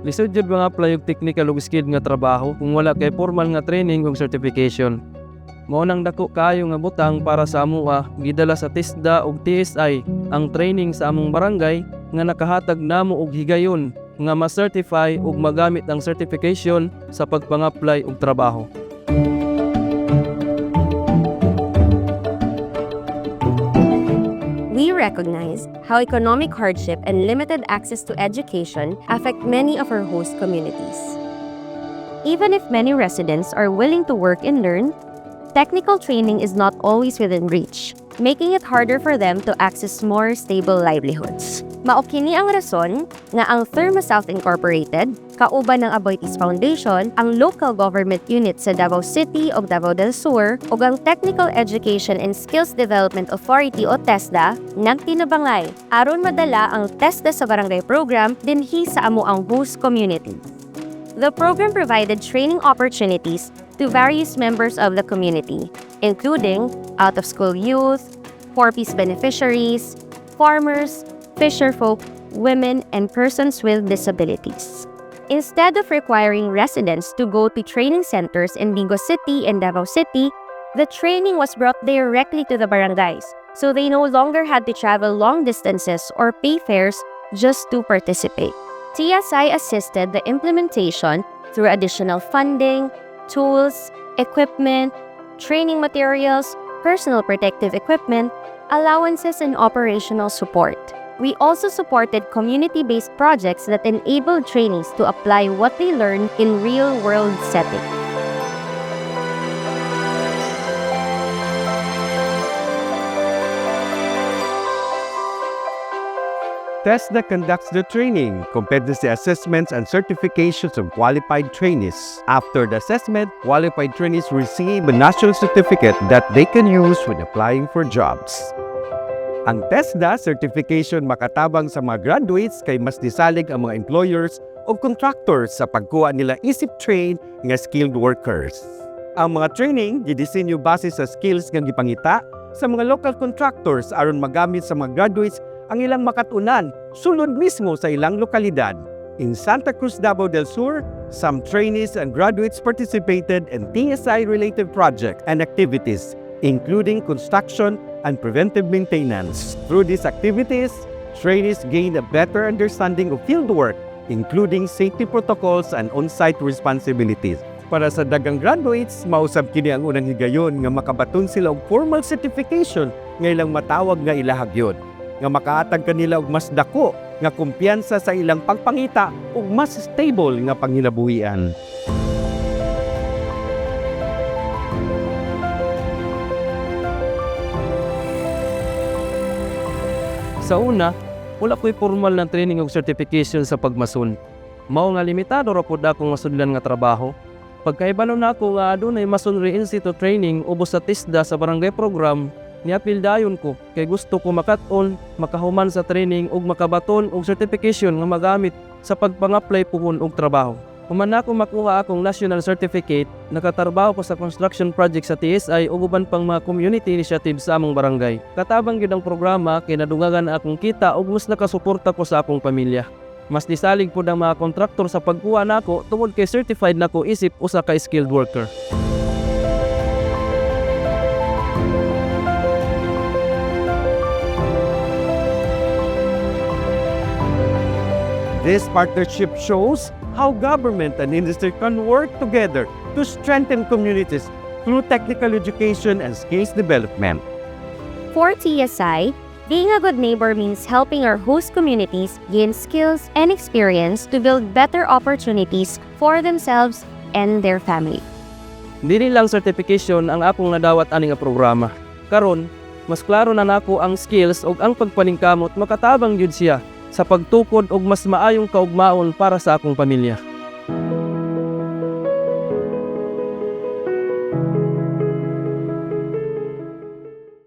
Lisod jud mga apply og technical ug skilled nga trabaho kung wala kay formal nga training ug certification. Mao nang dako kaayo nga butang para sa amoa gidala sa TESDA ug TSI ang training sa among barangay nga nakahatag namo og higayon nga ma-certify ug magamit ang certification sa pagpang-apply og trabaho. We recognize how economic hardship and limited access to education affect many of our host communities. Even if many residents are willing to work and learn, technical training is not always within reach, making it harder for them to access more stable livelihoods. Mao kini ang rason nga ang Therma South Incorporated, kauban ng Aboitiz Foundation, ang local government unit sa Davao City ug Davao del Sur, ug ang Technical Education and Skills Development Authority o TESDA, nagtinabangay aron madala ang TESDA sa barangay program dinhi sa amo ang host community. The program provided training opportunities to various members of the community, including out-of-school youth, 4-piece beneficiaries, farmers, fisherfolk, women, and persons with disabilities. Instead of requiring residents to go to training centers in Vigo City and Davao City, the training was brought directly to the barangays, so they no longer had to travel long distances or pay fares just to participate. TSI assisted the implementation through additional funding, tools, equipment, training materials, personal protective equipment, allowances, and operational support. We also supported community-based projects that enabled trainees to apply what they learned in real-world settings. TESDA conducts the training, competency assessments, and certifications of qualified trainees. After the assessment, qualified trainees receive a national certificate that they can use when applying for jobs. Ang TESDA certification makatabang sa mga graduates kay mas disalig ang mga employers o contractors sa pagkuha nila isip-train nga skilled workers. Ang mga training gidisenyo base sa skills nga gipangita sa mga local contractors aron magamit sa mga graduates ang ilang makatunan sulod mismo sa ilang lokalidad. In Santa Cruz, Davao del Sur, some trainees and graduates participated in TSI-related projects and activities, including construction and preventive maintenance. Through these activities, trainees gained a better understanding of fieldwork, including safety protocols and on-site responsibilities. Para sa dagang graduates, mausab kini ang unang higayon nga makabaton sila og formal certification nga ilang matawag nga ilahagyon, nga makaatag kanila og mas dako nga kumpiyansa sa ilang pagpangita ug mas stable nga panginabuhian. Sa una, wala ko'y formal na training ug certification sa pagmason. Mao nga limitado ra pud akong masudlan nga trabaho. Pagkaibalo na ako nga adunay masonry institute training ubos sa TESDA sa barangay program, niapil dayon ko kay gusto ko makat-on, makahuman sa training ug makabaton og certification nga magamit sa pagpang-apply puhon og trabaho. Human na ako makuha akong national certificate, nakatrabaho ko sa construction project sa TSI ug uban pang mga community initiative sa among barangay. Katabang gyud ang programa kay nadungagan akong kita ug mas nakasuporta ko sa akong pamilya. Mas disalig pud ang mga kontraktor sa pagkuha nako tungod kay certified nako isip usa ka skilled worker. This partnership shows how government and industry can work together to strengthen communities through technical education and skills development. For TSI, being a good neighbor means helping our host communities gain skills and experience to build better opportunities for themselves and their family. Dili lang certification ang akong nadawat ani nga programa. Karon, mas klaro na nako ang skills ug ang pagpaningkamot makatabang gyud siya sa pagtukod og mas maayong kaugmaon para sa akong pamilya.